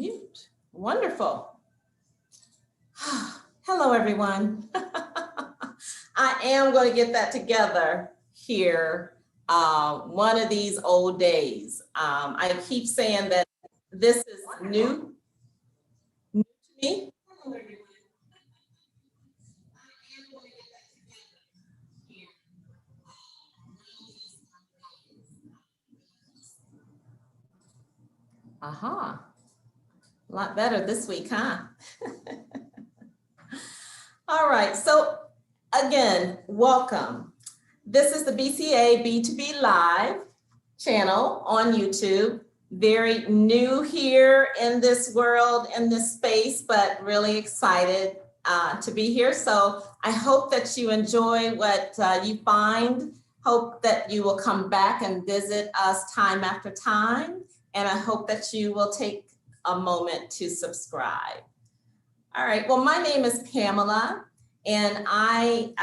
Mute. Wonderful. Hello, everyone. I am going to get that together here one of these old days. I keep saying that this is new to me. Aha. A lot better this week, huh? All right, so again, welcome. This is the BCA B2B Live channel on YouTube. Very new here in this world, in this space, but really excited to be here. So I hope that you enjoy what you find. Hope that you will come back and visit us time after time. And I hope that you will take a moment to subscribe. All right, well, my name is Pamela, and my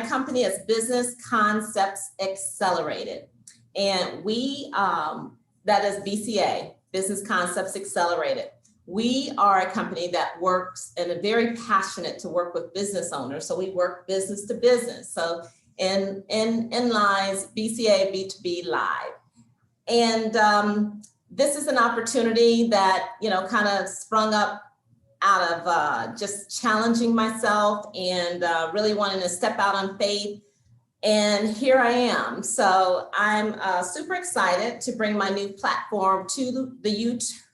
company is Business Concepts Accelerated. And we, that is BCA, Business Concepts Accelerated. We are a company that works and are very passionate to work with business owners. So we work business to business. So in lies BCA B2B Live. And this is an opportunity that, kind of sprung up out of just challenging myself and really wanting to step out on faith. And here I am. So I'm super excited to bring my new platform to the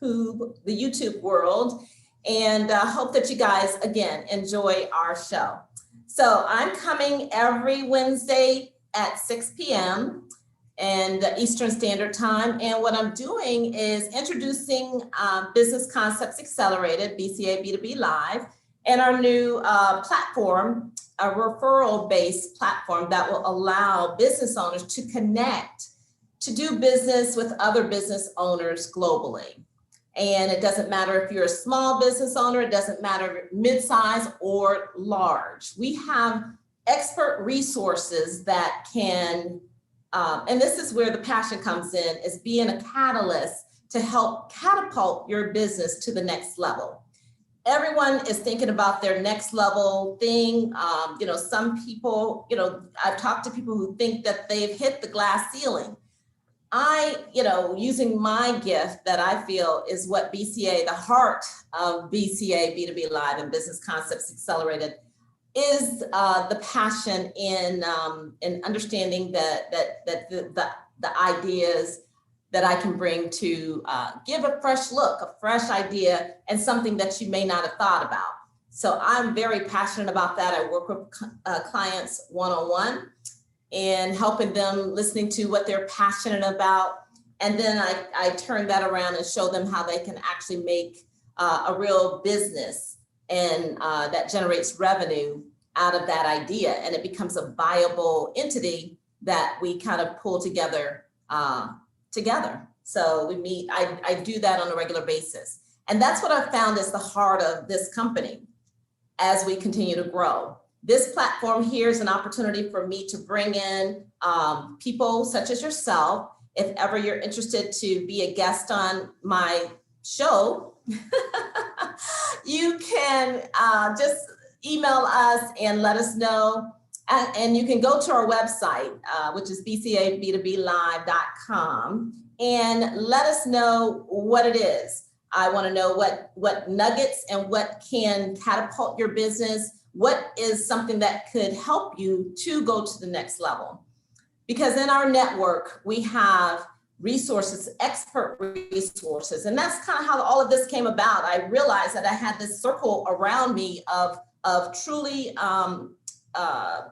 YouTube world, and hope that you guys, again, enjoy our show. So I'm coming every Wednesday at 6 p.m. and Eastern Standard Time. And what I'm doing is introducing Business Concepts Accelerated, BCA B2B Live, and our new platform, a referral-based platform that will allow business owners to connect, to do business with other business owners globally. And it doesn't matter if you're a small business owner, it doesn't matter mid-size or large. We have expert resources that can, and this is where the passion comes in, is being a catalyst to help catapult your business to the next level. Everyone is thinking about their next level thing. Some people, I've talked to people who think that they've hit the glass ceiling. Using my gift that I feel is what BCA, the heart of BCA B2B Live and Business Concepts Accelerated, is the passion in understanding the ideas that I can bring to give a fresh look, a fresh idea, and something that you may not have thought about. So I'm very passionate about that. I work with clients one-on-one and helping them, listening to what they're passionate about. And then I turn that around and show them how they can actually make a real business and that generates revenue out of that idea. And it becomes a viable entity that we kind of pull together. So we meet, I do that on a regular basis. And that's what I've found is the heart of this company as we continue to grow. This platform here is an opportunity for me to bring in people such as yourself. If ever you're interested to be a guest on my show, you can just email us and let us know. And you can go to our website, which is bcab2blive.com, and let us know what it is. I want to know what nuggets and what can catapult your business. What is something that could help you to go to the next level? Because in our network, we have resources, expert resources. And that's kind of how all of this came about. I realized that I had this circle around me of truly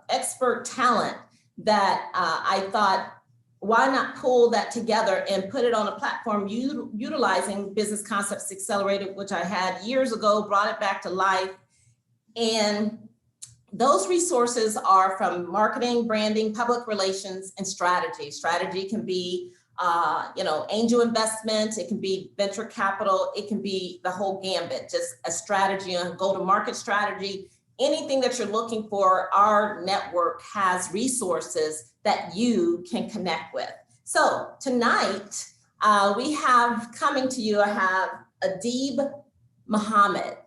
expert talent that I thought, why not pull that together and put it on a platform utilizing Business Concepts Accelerated, which I had years ago, brought it back to life. And those resources are from marketing, branding, public relations, and strategy. Strategy can be, angel investment. It can be venture capital. It can be the whole gambit, just a strategy, a go-to-market strategy. Anything that you're looking for, our network has resources that you can connect with. So tonight, we have coming to you, I have Adiyb Muhammad.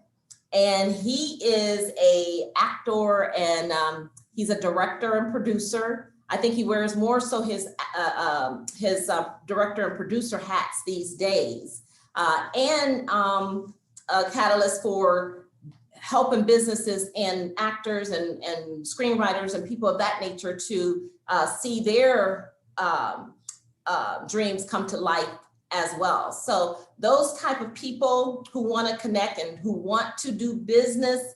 And he is a actor and he's a director and producer. I think he wears more so his director and producer hats these days, and a catalyst for helping businesses and actors and screenwriters and people of that nature to see their dreams come to life as well. So those type of people who want to connect and who want to do business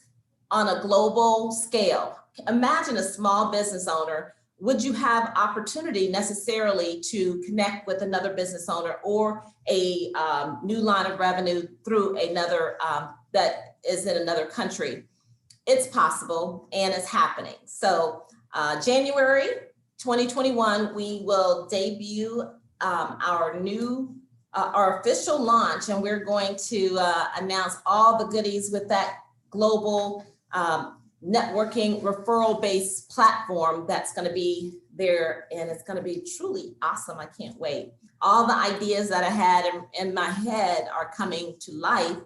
on a global scale. Imagine a small business owner. Would you have opportunity necessarily to connect with another business owner or a new line of revenue through another that is in another country? It's possible and it's happening. So January 2021, we will debut our official launch, and we're going to announce all the goodies with that global networking referral-based platform that's going to be there, and it's going to be truly awesome. I can't wait. All the ideas that I had in my head are coming to life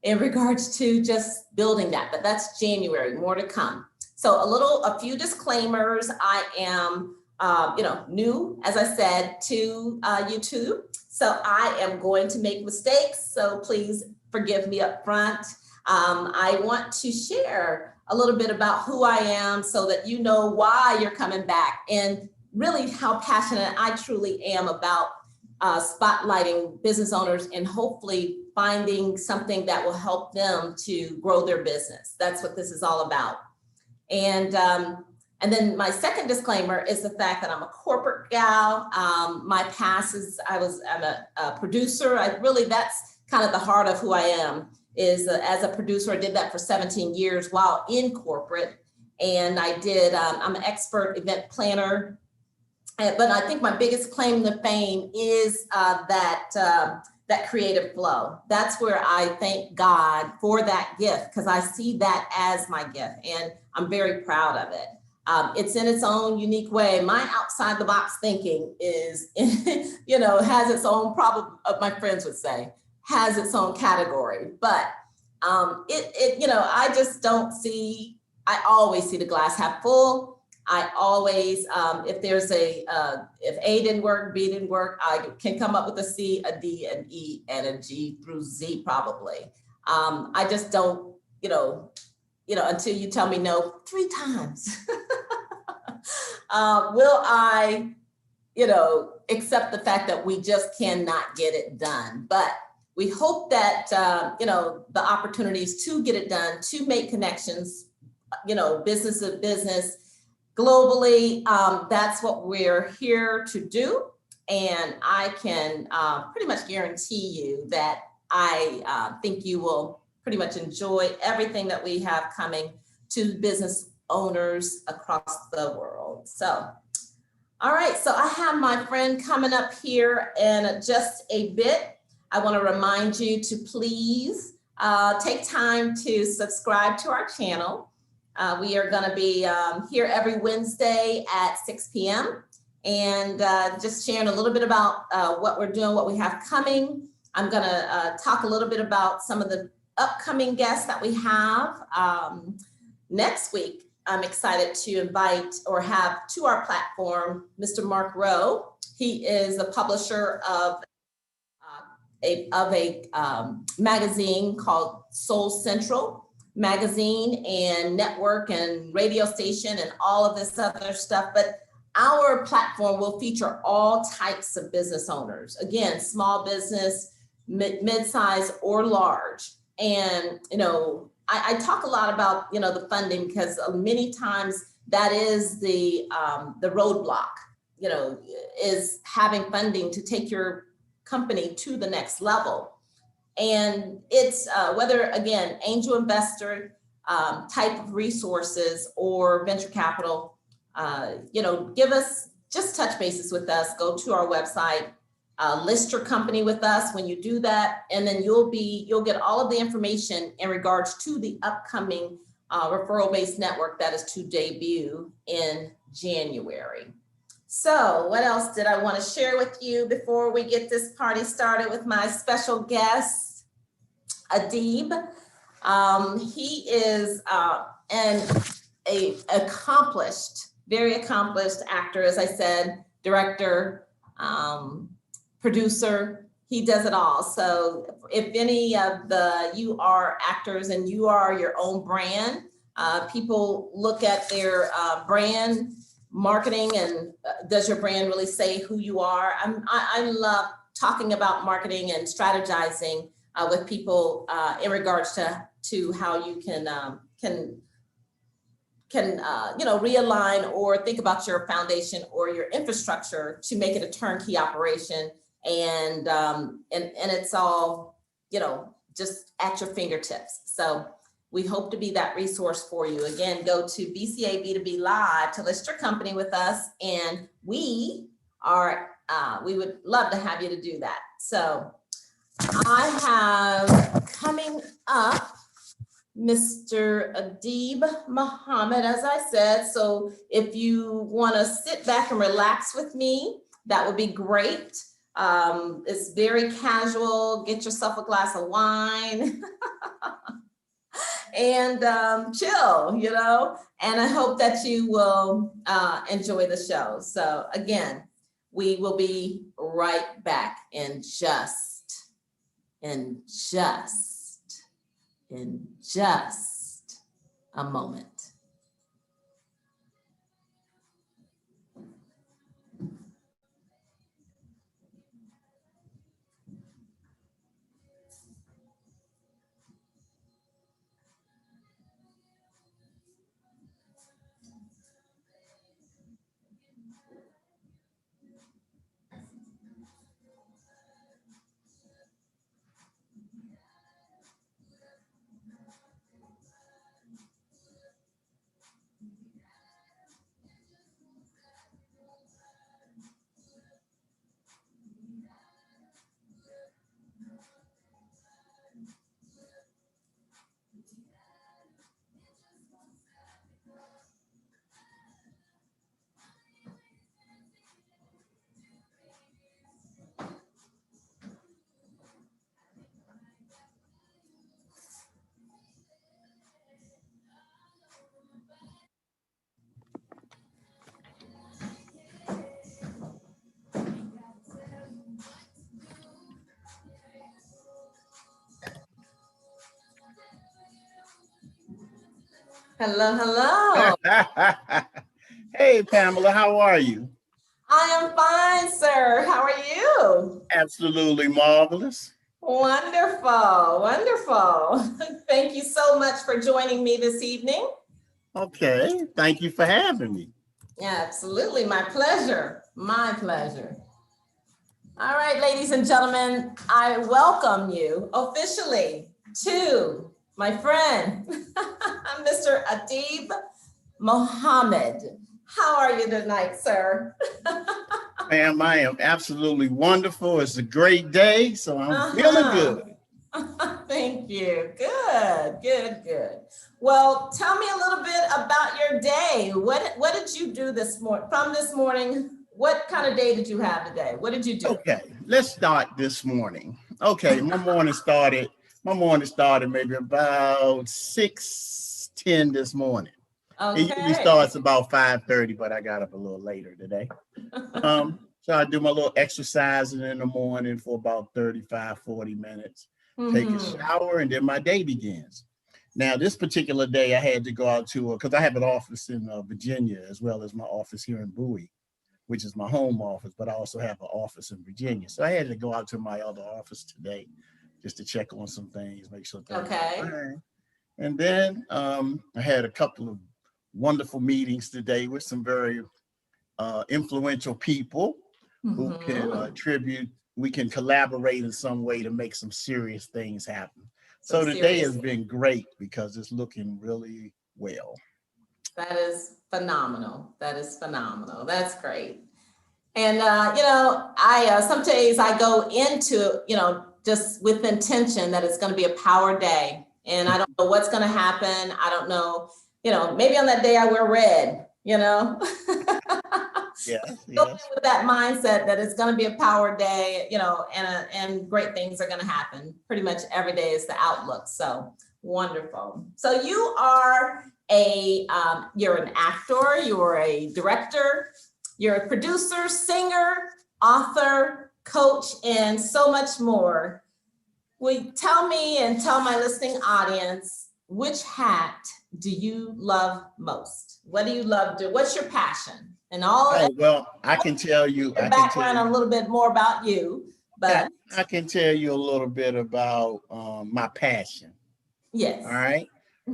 in regards to just building that, but that's January, more to come. So a few disclaimers. I am new, as I said, to YouTube. So I am going to make mistakes. So please forgive me up front. I want to share a little bit about who I am so that you know why you're coming back and really how passionate I truly am about spotlighting business owners and hopefully finding something that will help them to grow their business. That's what this is all about. And then my second disclaimer is the fact that I'm a corporate gal. My past is I'm a producer. That's kind of the heart of who I am. Is as a producer, I did that for 17 years while in corporate, and I'm an expert event planner. But I think my biggest claim to fame is that creative flow. That's where I thank God for that gift, because I see that as my gift, and I'm very proud of it. It's in its own unique way. My outside the box thinking is, has its own problem. My friends would say has its own category, but I just don't see. I always see the glass half full. I always, if A didn't work, B didn't work, I can come up with a C, a D, an E, and a G through Z probably. I just don't, until you tell me no 3 times, will I, accept the fact that we just cannot get it done. But we hope that, the opportunities to get it done, to make connections, business to business, globally, that's what we're here to do. And I can pretty much guarantee you that I think you will pretty much enjoy everything that we have coming to business owners across the world. So, all right, so I have my friend coming up here in just a bit. I want to remind you to please take time to subscribe to our channel. We are going to be here every Wednesday at 6 p.m. and just sharing a little bit about what we're doing, what we have coming. I'm going to talk a little bit about some of the upcoming guests that we have. Next week, I'm excited to invite or have to our platform Mr. Mark Rowe. He is the publisher of a magazine called Soul Central magazine and network and radio station and all of this other stuff. But our platform will feature all types of business owners. Again, small business, mid-size or large. And, I talk a lot about, the funding, because many times that is the roadblock, is having funding to take your company to the next level. And it's whether, again, angel investor type of resources or venture capital, just touch bases with us, go to our website, list your company with us when you do that, and then you'll get all of the information in regards to the upcoming referral-based network that is to debut in January. So what else did I want to share with you before we get this party started with my special guest? Adiyb. He is a accomplished, very accomplished actor, as I said, director, producer. He does it all. So if any of you are actors and you are your own brand, people look at their brand marketing and does your brand really say who you are? I love talking about marketing and strategizing with people in regards to how you can realign or think about your foundation or your infrastructure to make it a turnkey operation, and it's all just at your fingertips. So we hope to be that resource for you. Again, go to BCA B2B Live to list your company with us, and we would love to have you to do that. So I have coming up Mr. Adiyb Muhammad, as I said. So if you want to sit back and relax with me, that would be great. It's very casual. Get yourself a glass of wine and chill, and I hope that you will enjoy the show. So again, we will be right back in just a moment. Hello, hello. Hey, Pamela, how are you? I am fine, sir. How are you? Absolutely marvelous. Wonderful, wonderful. Thank you so much for joining me this evening. Okay, thank you for having me. Yeah, absolutely. My pleasure. My pleasure. All right, ladies and gentlemen, I welcome you officially to my friend, Mr. Adiyb Muhammad. How are you tonight, sir? Ma'am, I am absolutely wonderful. It's a great day, so I'm feeling good. Thank you. Good, good, good. Well, tell me a little bit about your day. What did you do this morning? What kind of day did you have today? What did you do? Okay, let's start this morning. Okay, my morning started maybe about 6:10 this morning. Okay. It usually starts about 5:30, but I got up a little later today. So I do my little exercising in the morning for about 35, 40 minutes, take a shower, and then my day begins. Now, this particular day, I had to go out to, because I have an office in Virginia, as well as my office here in Bowie, which is my home office, but I also have an office in Virginia. So I had to go out to my other office today just to check on some things, make sure things are fine. And then I had a couple of wonderful meetings today with some very influential people who can we can collaborate in some way to make some serious things happen. So today has been great because it's looking really well. That is phenomenal. That is phenomenal. That's great. And, I some days I go into, just with intention that it's going to be a power day. And I don't know what's going to happen. I don't know, maybe on that day I wear red, Yes, Go yes. with that mindset that it's going to be a power day, and great things are going to happen. Pretty much every day is the outlook. So wonderful. So you are you're an actor, you're a director, you're a producer, singer, author, coach, and so much more. Tell me and tell my listening audience, which hat do you love most? What do you love to do? What's your passion? And all Oh, well, I can tell you, your background, a little bit more about you, yeah, but I can tell you a little bit about my passion. yes. All right.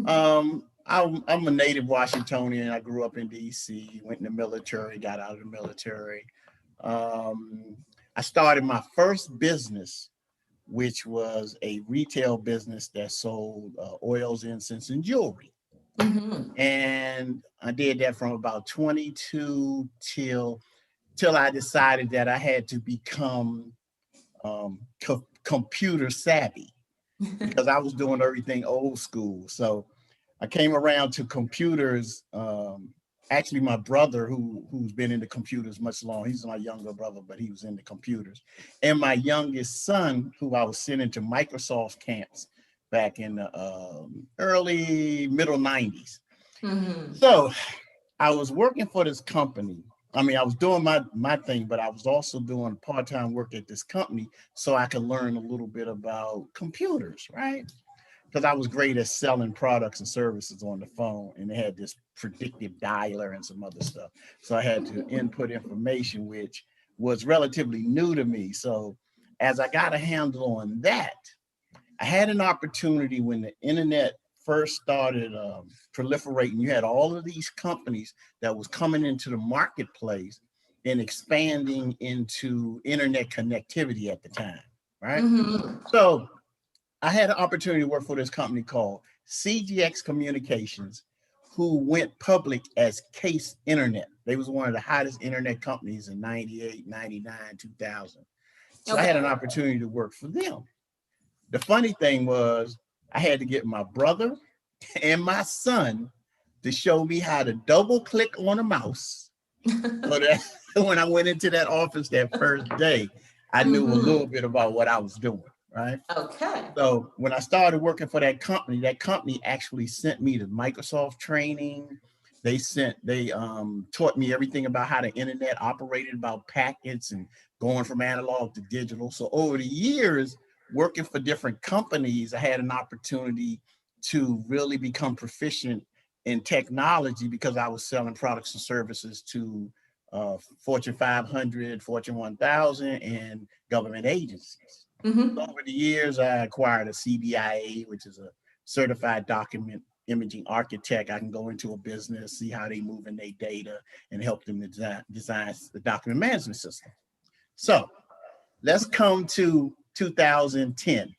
I'm a native Washingtonian. I grew up in DC, went in the military, got out of the military. I started my first business, which was a retail business that sold oils, incense, and jewelry. Mhm. And I did that from about 22 till I decided that I had to become computer savvy because I was doing everything old school. So I came around to computers. Actually, my brother, who's been into computers much longer, he's my younger brother, but he was into computers. And my youngest son, who I was sending to Microsoft camps back in the early middle 90s. Mhm. So I was working for this company. I mean, I was doing my thing, but I was also doing part-time work at this company so I could learn a little bit about computers, right? Because I was great at selling products and services on the phone, and they had this predictive dialer and some other stuff. So I had to input information, which was relatively new to me. So as I got a handle on that, I had an opportunity when the internet first started proliferating. You had all of these companies that was coming into the marketplace and expanding into internet connectivity at the time, right? Mhm. So I had an opportunity to work for this company called CGX Communications, who went public as Case Internet. They was one of the hottest internet companies in 98, 99, 2000. So I had Okay. an opportunity to work for them. The funny thing was I had to get my brother and my son to show me how to double click on a mouse so that when I went into that office that first day, I knew a little Mhm. bit about what I was doing, right? Okay. So when I started working for that company actually sent me to Microsoft training. They taught me everything about how the internet operated, about packets and going from analog to digital. So over the years, working for different companies, I had an opportunity to really become proficient in technology because I was selling products and services to Fortune 500, Fortune 1000, and government agencies. Mhm. Over the years, I acquired a CBIA, which is a certified document imaging architect. I can go into a business, see how they move in their data, and help them design the document management system. So let's come to 2010.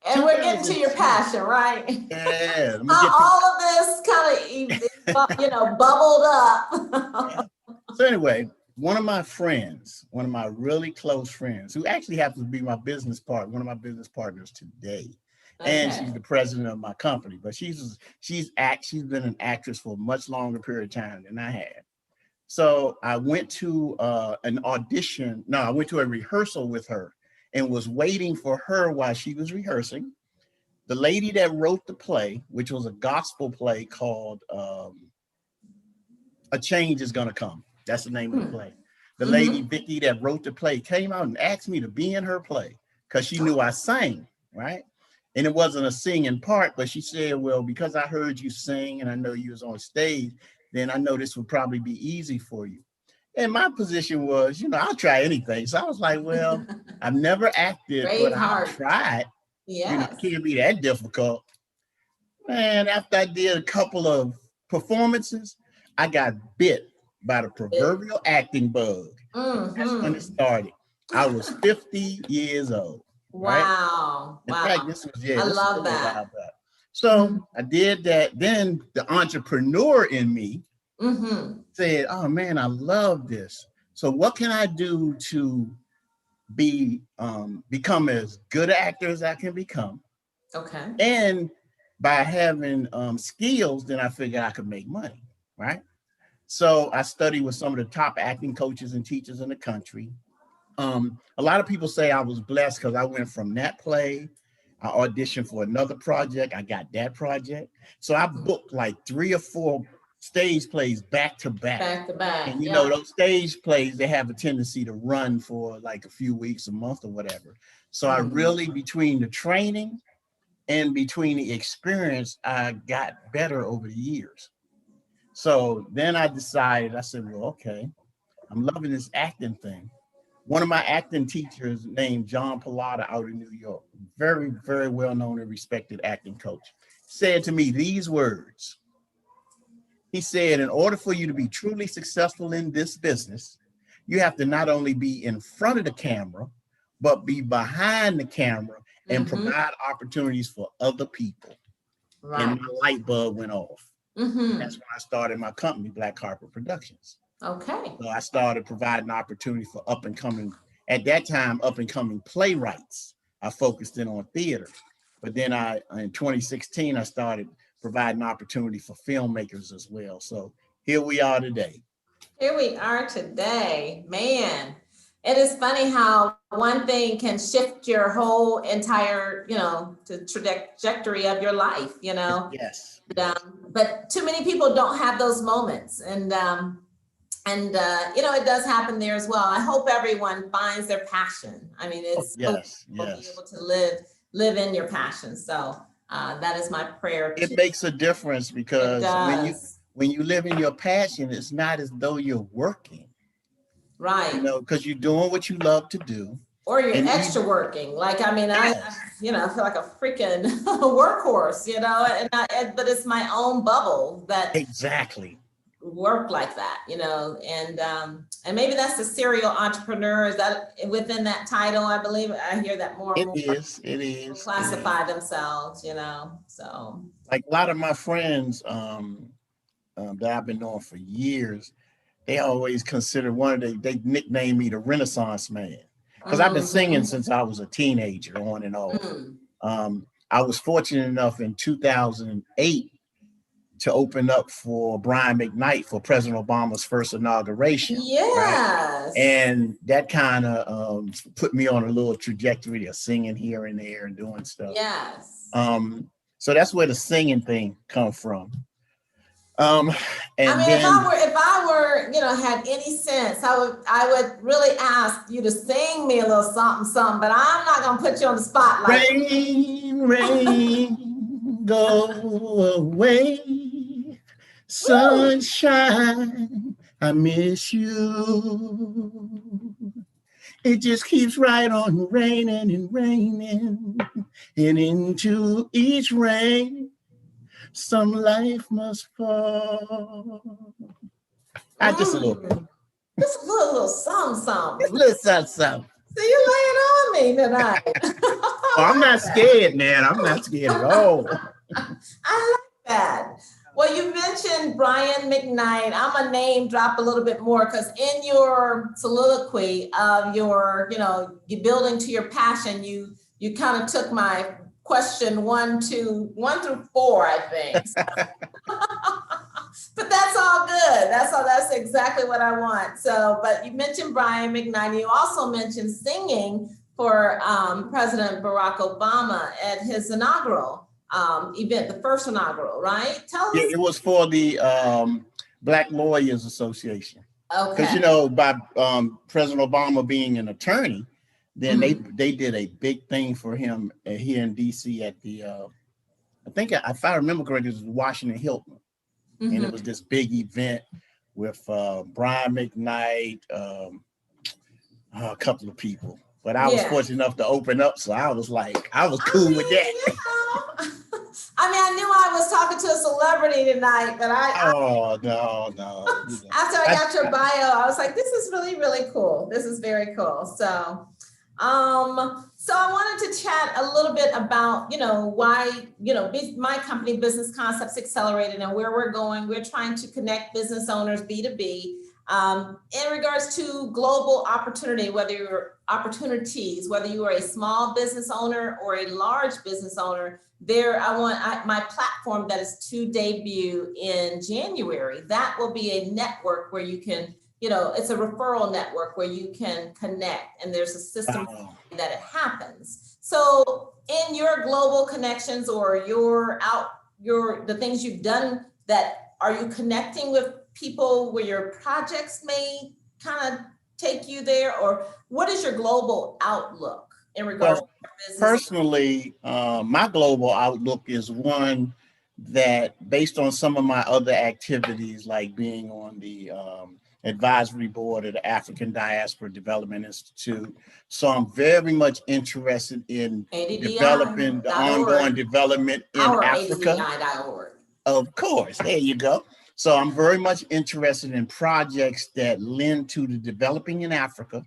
And we're getting to your 2010. passion, right? Yeah, let me How get to all of this kind of, bubbled yeah. up. So anyway, one of my really close friends, who actually happens to be my business partner, one of my business partners today, and Okay. she's the president of my company. But she's been an actress for a much longer period of time than I had. So I went to an audition. No, I went to a rehearsal with her and was waiting for her while she was rehearsing. The lady that wrote the play, which was a gospel play called A Change Is Gonna Come. That's the name of the play. The lady, Mm-hmm. Vicky, that wrote the play came out and asked me to be in her play because she knew I sang, right? And it wasn't a singing part, but she said, well, because I heard you sing and I know you was on stage, then I know this would probably be easy for you. And my position was, I'll try anything. So I was like, well, I've never acted, but Brave I'll heart. try it. It Yes. can't be that difficult. Man, after I did a couple of performances, I got bit by the proverbial acting bug. And that's when it Mm-hmm. started. I was 50 years old, right? Wow. In Wow. fact, this was I a love little that. while back. So I did that. Then the entrepreneur in me Mm-hmm. said, oh man, I love this. So what can I do to become as good an actor as I can become? Okay. And by having skills, then I figured I could make money, right? So I studied with some of the top acting coaches and teachers in the country. A lot of people say I was blessed because I went from that play, I auditioned for another project, I got that project. So I booked like 3 or 4 stage plays back to back. Back to back. And you know, Yeah. those stage plays, they have a tendency to run for like a few weeks, a month, or whatever. So I really, between the training and between the experience, I got better over the years. So then I decided, I said, well, okay, I'm loving this acting thing. One of my acting teachers named John Pallotta out in New York, very, very well known and respected acting coach, said to me these words. He said, in order for you to be truly successful in this business, you have to not only be in front of the camera, but be behind the camera and provide opportunities for other people. Right. And my light bulb went off. That's when I started my company, Black Carpet Productions. Okay. So I started providing opportunity for up and coming, at that time, up and coming playwrights. I focused in on theater. But then in 2016, I started providing opportunity for filmmakers as well. So here we are today. Here we are today, man. It is funny how one thing can shift your whole entire, the trajectory of your life, Yes. But too many people don't have those moments. And it does happen there as well. I hope everyone finds their passion. I mean, it's yes. Be able to live in your passion. So that is my prayer. It makes a difference because when you live in your passion, it's not as though you're working. Right. Because you're doing what you love to do. Or you're extra working. Like, I mean, I feel like a freaking workhorse, but it's my own bubble that exactly work like that, and maybe that's the serial entrepreneur. Is that within that title? I believe I hear that more and more. It is classify themselves, so like a lot of my friends that I've been knowing for years, they always consider they nickname me the Renaissance man because I've been singing since I was a teenager on and off. I was fortunate enough in 2008 to open up for Brian McKnight for President Obama's first inauguration. Yes. Right? And that kind of put me on a little trajectory of singing here and there and doing stuff. Yes. So that's where the singing thing comes from. And I mean, if I were, had any sense, I would really ask you to sing me a little something, but I'm not gonna put you on the spotlight. Rain, go away, sunshine, I miss you. It just keeps right on raining and raining, and into each rain, some life must fall. Just a little bit. Just a little something. Little something. So you laying on me tonight. I'm not scared, man. I'm not scared at all. I like that. Well, you mentioned Brian McKnight. I'm gonna name drop a little bit more because in your soliloquy of your, you building to your passion, you kind of took my question 1 through 4, I think. But that's all good. That's exactly what I want. So, but you mentioned Brian McKnight. You also mentioned singing for President Barack Obama at his inaugural event, the first inaugural, right? Tell us. Yeah, it was for the Black Lawyers Association. Okay. Because, by President Obama being an attorney, then they did a big thing for him here in DC at the, I think, if I remember correctly, it was Washington Hilton. And it was this big event with Brian McKnight, a couple of people. But I was fortunate enough to open up, so I was cool with that. I mean, I knew I was talking to a celebrity tonight, but no. After I got your bio, I was like, this is really, really cool. This is very cool. So I wanted to chat a little bit about, why, my company, Business Concepts Accelerated, and where we're going. We're trying to connect business owners B2B in regards to global opportunity, whether you are a small business owner or a large business owner, my platform that is to debut in January. That will be a network where you can, it's a referral network where you can connect, and there's a system that it happens. So in your global connections or the things you've done, are you connecting with people where your projects may kind of take you there, or what is your global outlook in regards to business? Personally, my global outlook is one that, based on some of my other activities, like being on the advisory board of the African Diaspora Development Institute. So I'm very much interested in developing the ongoing development in Africa. ADDI.org. Of course, there you go. So I'm very much interested in projects that lend to the developing in Africa.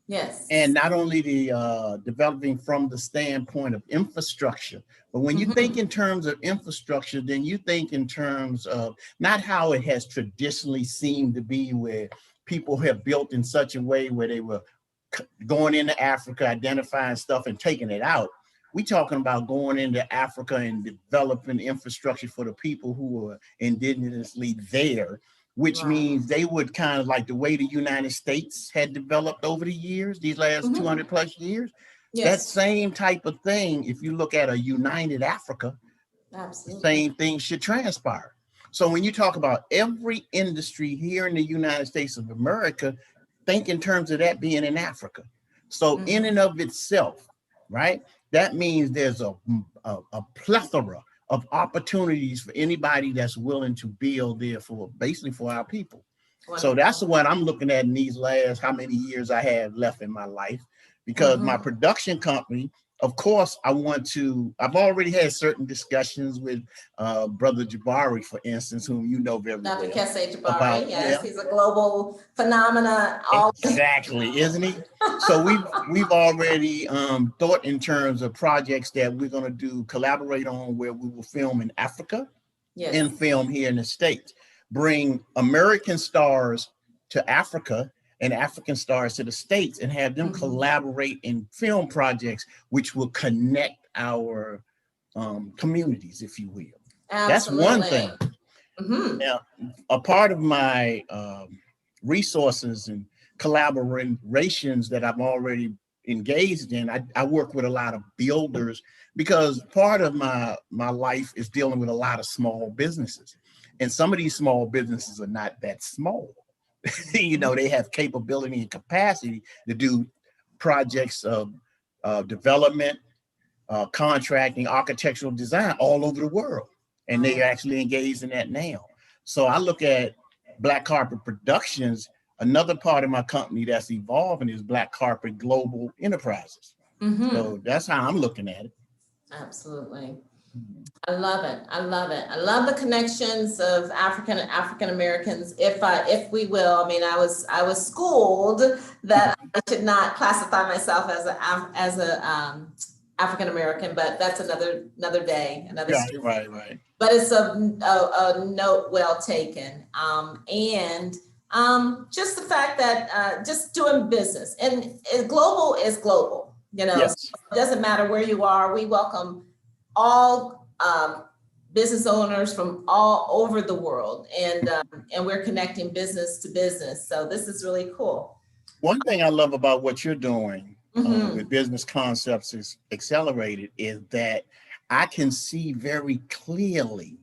Yes. And not only the developing from the standpoint of infrastructure, but when you think in terms of infrastructure, then you think in terms of not how it has traditionally seemed to be, where people have built in such a way where they were going into Africa, identifying stuff and taking it out. We're talking about going into Africa and developing infrastructure for the people who are indigenously there, which means they would kind of like the way the United States had developed over the years, these last 200 plus years. That same type of thing, if you look at a united Africa, the same thing should transpire. So when you talk about every industry here in the United States of America, think in terms of that being in Africa. So in and of itself, right? That means there's a plethora of opportunities for anybody that's willing to build there basically for our people. Wonderful. So that's what I'm looking at in these last, how many years I have left in my life, because my production company, of course, I've already had certain discussions with Brother Jabari, for instance, whom you know very well. Dr. Kesse Jabari, yes, he's a global phenomena. Exactly, isn't he? So we've already thought in terms of projects that we're going to collaborate on, where we will film in Africa and film here in the States, bring American stars to Africa and African stars to the States, and have them collaborate in film projects, which will connect our communities, if you will. Absolutely. That's one thing. Now, a part of my resources and collaborations that I'm already engaged in, I work with a lot of builders, because part of my life is dealing with a lot of small businesses. And some of these small businesses are not that small. They have capability and capacity to do projects of development, contracting, architectural design all over the world. And they are actually engaged in that now. So I look at Black Carpet Productions. Another part of my company that's evolving is Black Carpet Global Enterprises. So that's how I'm looking at it. Absolutely. I love it. I love it. I love the connections of African Americans. If we will, I mean, I was schooled that I should not classify myself as a African American, but that's another day, another story. Right. But it's a note well taken. And just the fact that just doing business, and global is global. So it doesn't matter where you are. We welcome all business owners from all over the world, and we're connecting business to business. So this is really cool. One thing I love about what you're doing with Business Concepts Accelerated is that I can see very clearly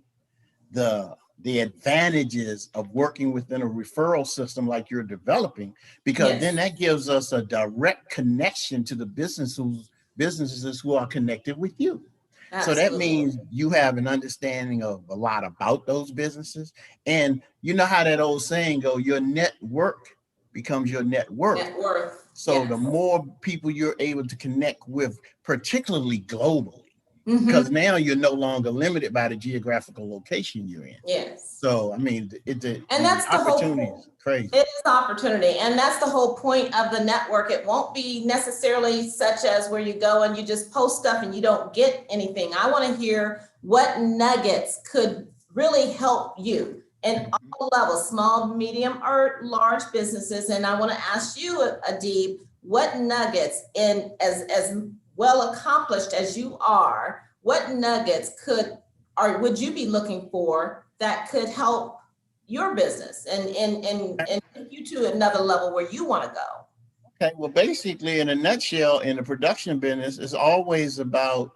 the advantages of working within a referral system like you're developing, because then that gives us a direct connection to the businesses who are connected with you. Absolutely. So that means you have an understanding of a lot about those businesses. And you know how that old saying goes, your network becomes your net worth. So the more people you're able to connect with, particularly globally, because now you're no longer limited by the geographical location you're in. So, I mean, that's the opportunity is crazy. It is opportunity. And that's the whole point of the network. It won't be necessarily such as where you go and you just post stuff and you don't get anything. I want to hear what nuggets could really help you in all levels, small, medium, or large businesses. And I want to ask you, Adiyb, what nuggets, in as well accomplished as you are, what nuggets would you be looking for that could help your business and take you to another level where you want to go? Okay, well, basically, in a nutshell, in the production business, it's always about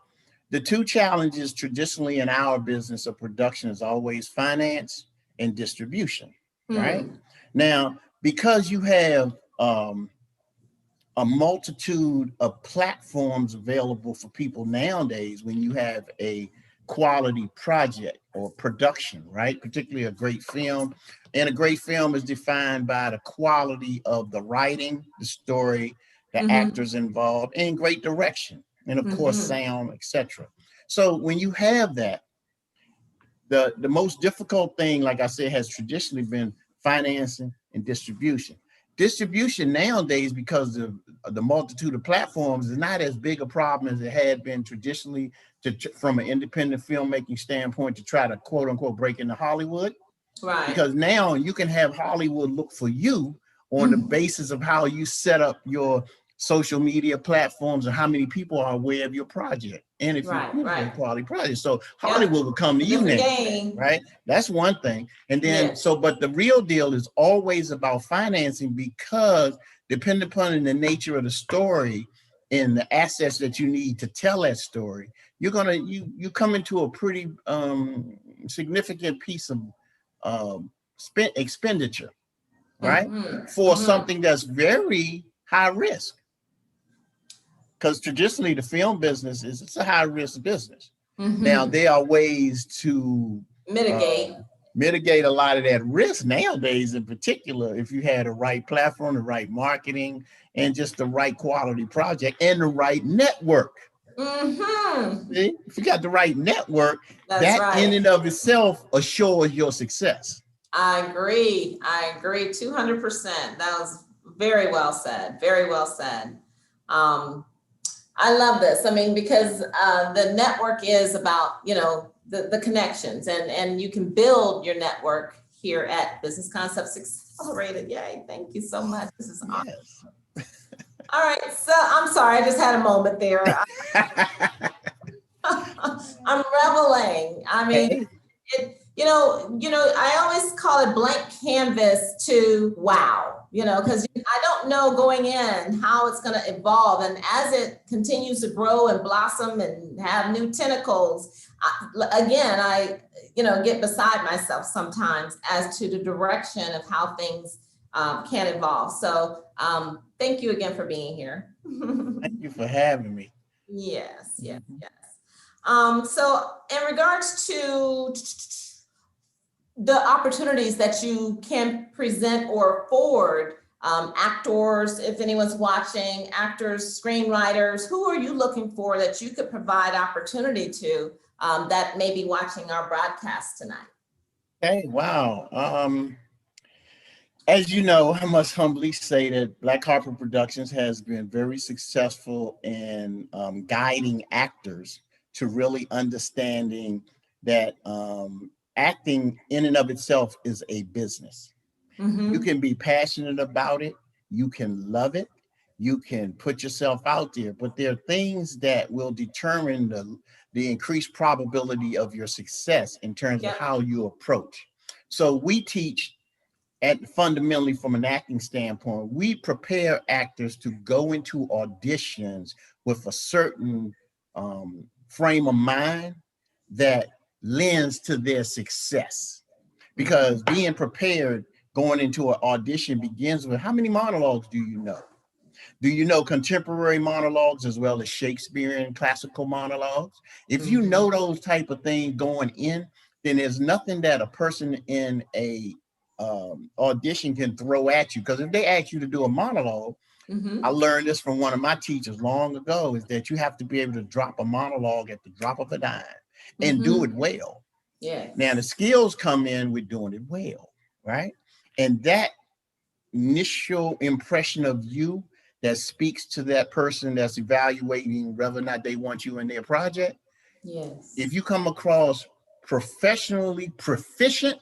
the two challenges traditionally in our business of production is always finance and distribution, right? Now, because you have a multitude of platforms available for people nowadays, when you have a quality project or production, right? Particularly a great film. And a great film is defined by the quality of the writing, the story, the actors involved, and great direction. And of course, sound, etc. So when you have that, the most difficult thing, like I said, has traditionally been financing and distribution. Distribution nowadays, because of the multitude of platforms, is not as big a problem as it had been traditionally from an independent filmmaking standpoint to try to quote unquote break into Hollywood. Right. Because now you can have Hollywood look for you on the basis of how you set up your social media platforms and how many people are aware of your project. And if you're a quality project, so Hollywood will come to you now, right? That's one thing. And then, but the real deal is always about financing, because depending upon the nature of the story and the assets that you need to tell that story, you're gonna, you come into a pretty significant piece of expenditure, right? For something that's very high risk. Because traditionally the film business it's a high risk business. Now there are ways to mitigate a lot of that risk nowadays, in particular, if you had the right platform, the right marketing, and just the right quality project and the right network. See? If you got the right network, in and of itself assures your success. I agree 200%. That was very well said. Very well said. I love this. I mean, because the network is about, the connections, and you can build your network here at Business Concepts Accelerated. Yay. Thank you so much. This is awesome. Yes. All right. So I'm sorry. I just had a moment there. I'm reveling. I mean, I always call it blank canvas to wow, because I don't know going in how it's going to evolve. And as it continues to grow and blossom and have new tentacles, I get beside myself sometimes as to the direction of how things can evolve. So thank you again for being here. Thank you for having me. Yes. So in regards to the opportunities that you can present or forward, actors, if anyone's watching, actors, screenwriters, who are you looking for that you could provide opportunity to that may be watching our broadcast tonight? Hey, wow. As you know, I must humbly say that Black Carpet Productions has been very successful in guiding actors to really understanding that acting in and of itself is a business. You can be passionate about it. You can love it. You can put yourself out there, but there are things that will determine the increased probability of your success in terms of how you approach. So we teach fundamentally from an acting standpoint, we prepare actors to go into auditions with a certain frame of mind that lends to their success. Because being prepared going into an audition begins with, how many monologues do you know? Do you know contemporary monologues as well as Shakespearean classical monologues? If you know those type of things going in, then there's nothing that a person in a audition can throw at you. Because if they ask you to do a monologue, I learned this from one of my teachers long ago, is that you have to be able to drop a monologue at the drop of a dime and do it well. Yeah. Now the skills come in with doing it well, right? And that initial impression of you that speaks to that person that's evaluating whether or not they want you in their project. Yes. If you come across professionally proficient,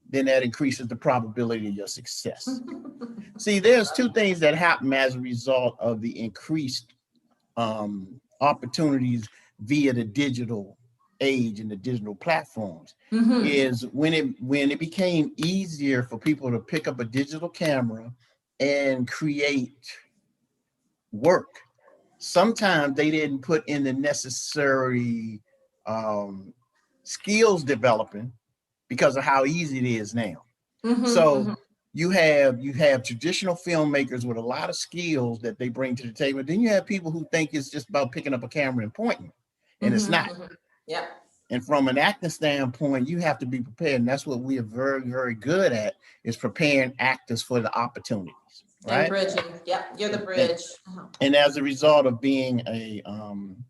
then that increases the probability of your success. See, there's two things that happen as a result of the increased opportunities via the digital age and the digital platforms, is when it became easier for people to pick up a digital camera and create work. Sometimes they didn't put in the necessary skills developing because of how easy it is now. So you have traditional filmmakers with a lot of skills that they bring to the table. Then you have people who think it's just about picking up a camera and pointing, and it's not. Yeah. And from an acting standpoint, you have to be prepared, and that's what we are very, very good at, is preparing actors for the opportunities, right? And bridging. Yep, you're the bridge. And as a result of being a I'm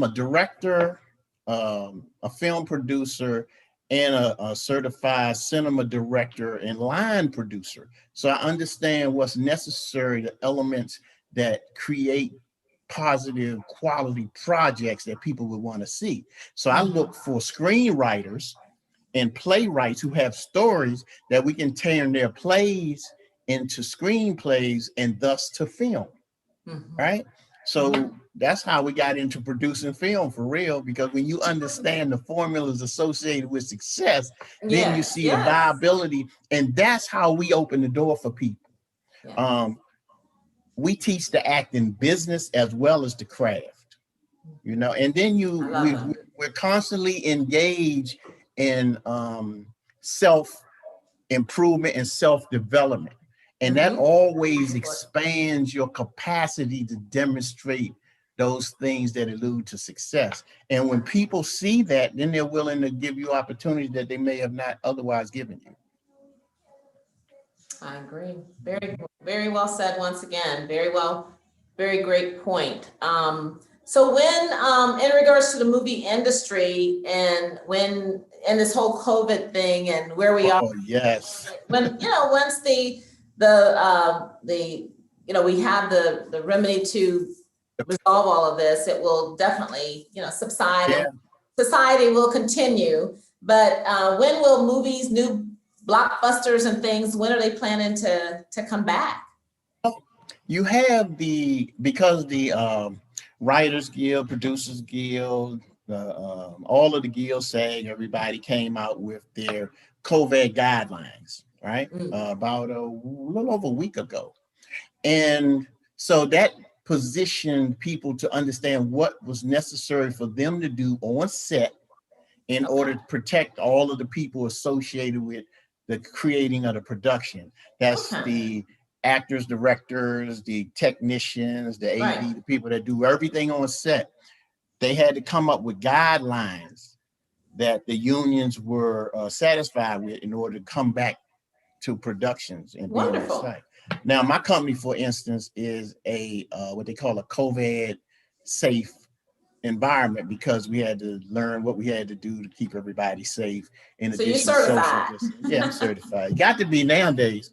a director, a film producer, and a certified cinema director and line producer. So I understand what's necessary, the elements that create positive quality projects that people would want to see. So I look for screenwriters and playwrights who have stories that we can turn their plays into screenplays and thus to film, right? So that's how we got into producing film for real, because when you understand the formulas associated with success, then you see the viability, and that's how we open the door for people. We teach the acting business as well as the craft, and then we're constantly engaged in self-improvement and self-development. And that always expands your capacity to demonstrate those things that allude to success. And when people see that, then they're willing to give you opportunities that they may have not otherwise given you. I agree. Very, very well said once again. Very well, very great point. So when, in regards to the movie industry and this whole COVID thing and where we are. Yes. When, once we have the remedy to resolve all of this, it will definitely, subside. Yeah. Society will continue. But when will movies, new blockbusters and things, when are they planning to come back? You have because the Writers Guild, Producers Guild, all of the guilds, SAG, everybody came out with their COVID guidelines, right? About a little over a week ago. And so that positioned people to understand what was necessary for them to do on set in order to protect all of the people associated with the creating of the production. That's the actors, directors, the technicians, the AD, the people that do everything on set. They had to come up with guidelines that the unions were satisfied with in order to come back to productions and be on the site. Now, my company, for instance, is a what they call a COVID safe environment, because we had to learn what we had to do to keep everybody safe. In so addition, you're certified. Yeah, I'm certified. Got to be nowadays.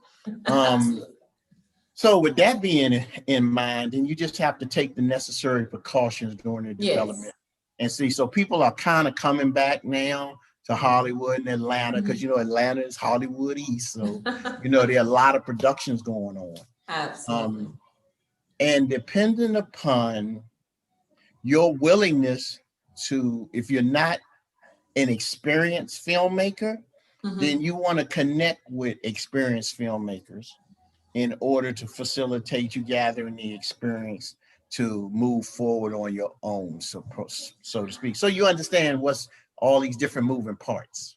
So with that being in mind, then you just have to take the necessary precautions during the development. And see, so people are kind of coming back now to Hollywood and Atlanta, because Atlanta is Hollywood East. So there are a lot of productions going on. Absolutely. And depending upon your willingness to, if you're not an experienced filmmaker, then you want to connect with experienced filmmakers in order to facilitate you gathering the experience to move forward on your own, so to speak. So you understand what's all these different moving parts.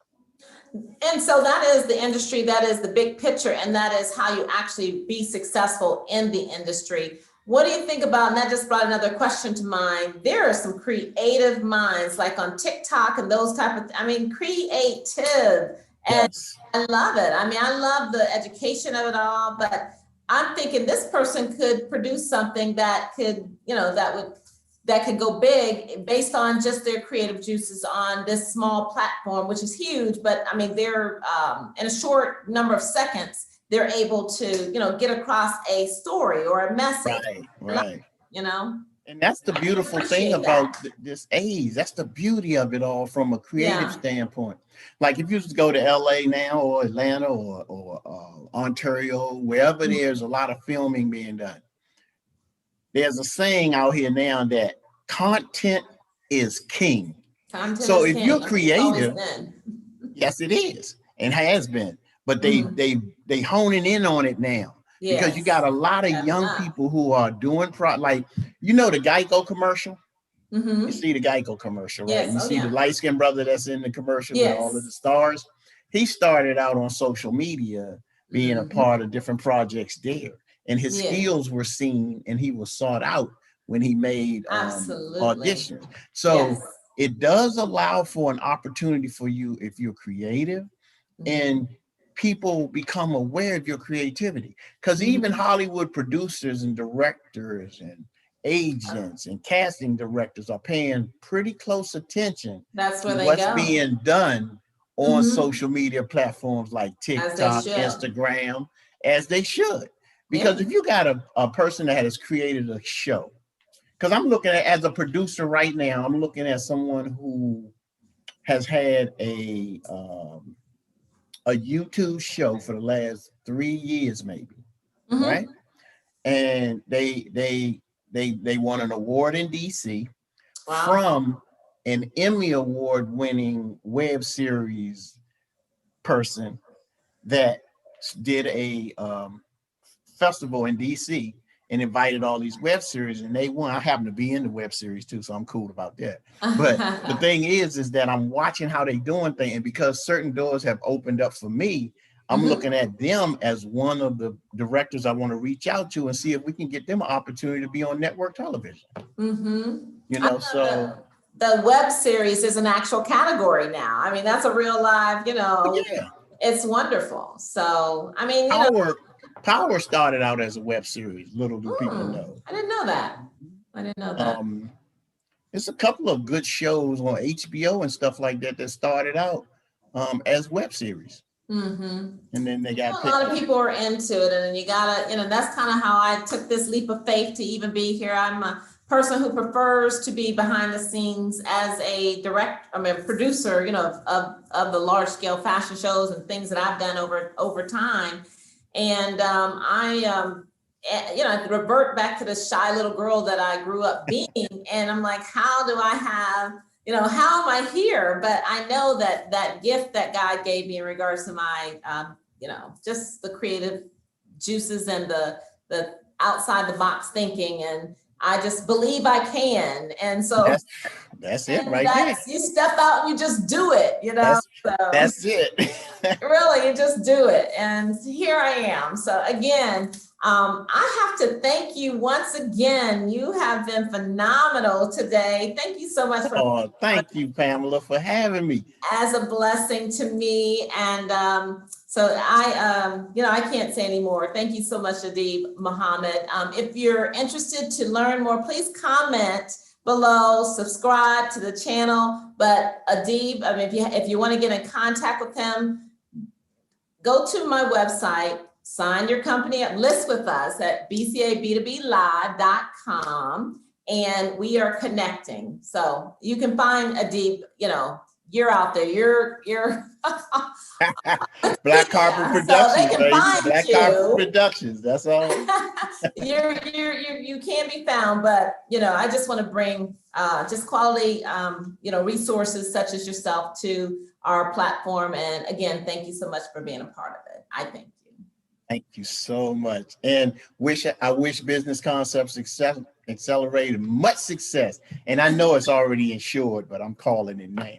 And so that is the industry, that is the big picture, and that is how you actually be successful in the industry. What do you think about, and that just brought another question to mind, there are some creative minds like on TikTok and those type of, creative. And I love it. I love the education of it all, but I'm thinking this person could produce something that could, that could go big based on just their creative juices on this small platform, which is huge. But they're in a short number of seconds, they're able to, get across a story or a message. Right. And that's the I beautiful thing about this age. That's the beauty of it all from a creative standpoint. Like if you just go to LA now or Atlanta or Ontario, wherever there's a lot of filming being done, there's a saying out here now that content is king. Content So is if king. you're I mean, it's always creative, been. yes, it is and has been, but they honing in on it now because you Yes. got a lot of young people who are doing like, you know, the Geico commercial. You see the Geico commercial, right? Yes. You Oh, see yeah. the light-skinned brother that's in the commercial with all of the Yes. stars. He started out on social media being a part of different projects there, and his Yeah. skills were seen and he was sought out when he made Absolutely. auditions. So it does allow for an opportunity for you if you're creative and people become aware of your creativity. Because even Hollywood producers and directors and agents and casting directors are paying pretty close attention That's to where they what's go. being done on social media platforms like As they TikTok, should. Instagram, as they should. Because Yeah. if you got a person that has created a show, because I'm looking at, as a producer right now, I'm looking at someone who has had a YouTube show for the last 3 years, maybe, right? And they won an award in DC from an Emmy Award winning web series person that did a festival in DC and invited all these web series, and they won. I happen to be in the web series too, so I'm cool about that. But the thing is that I'm watching how they doing things, and because certain doors have opened up for me, I'm looking at them as one of the directors I want to reach out to and see if we can get them an opportunity to be on network television. You know, so the web series is an actual category now. I mean, that's a real live, you know, it's wonderful. So, I mean, you know, Power started out as a web series. Little do people know. I didn't know that. I didn't know that. There's a couple of good shows on HBO and stuff like that that started out as web series. And then they got a lot of people are into it, and you gotta, you know, that's kind of how I took this leap of faith to even be here. I'm a person who prefers to be behind the scenes as a producer, you know, of the large scale fashion shows and things that I've done over time. And you know, I revert back to the shy little girl that I grew up being, and I'm like, how do I have, you know, how am I here? But I know that that gift that God gave me in regards to my, you know, just the creative juices and the outside the box thinking, and I just believe I can. And so that's it right there. You step out and you just do it, you know. That's it. Really, you just do it. And here I am. So again, I have to thank you once again. You have been phenomenal today. Thank you so much for thank you, Pamela, for having me. As a blessing to me. And so I, you know, I can't say anymore. Thank you so much, Adiyb Muhammad. If you're interested to learn more, please comment below, subscribe to the channel. But Adiyb, I mean, if you want to get in contact with him, go to my website, sign your company up, list with us at BCA B2B live.com, and we are connecting. So you can find Adiyb, you know, you're out there, you're Black Carpet Productions, so they can baby. find Black you. Carpet Productions, that's all. You can be found, but you know, I just want to bring just quality you know, resources such as yourself to our platform. And again, thank you so much for being a part of it. I thank you. Thank you so much. And I wish Business Concepts Accelerated much success. And I know it's already insured, but I'm calling it now.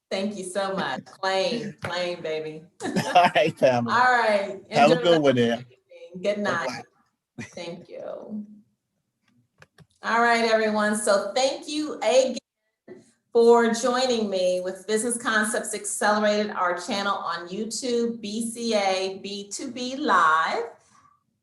Thank you so much. Claim, baby. All right, Pamela. All right. Have a good one there. Good night. Thank you. All right, everyone. So thank you again for joining me with Business Concepts Accelerated, our channel on YouTube, BCA B2B Live.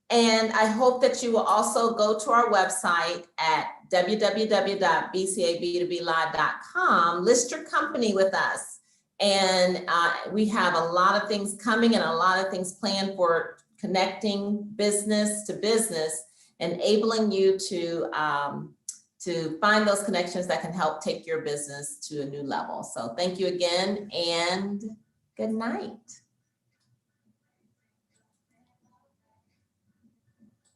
And I hope that you will also go to our website at www.bcab2blive.com, list your company with us. And we have a lot of things coming and a lot of things planned for connecting business to business, enabling you to find those connections that can help take your business to a new level. So thank you again and good night.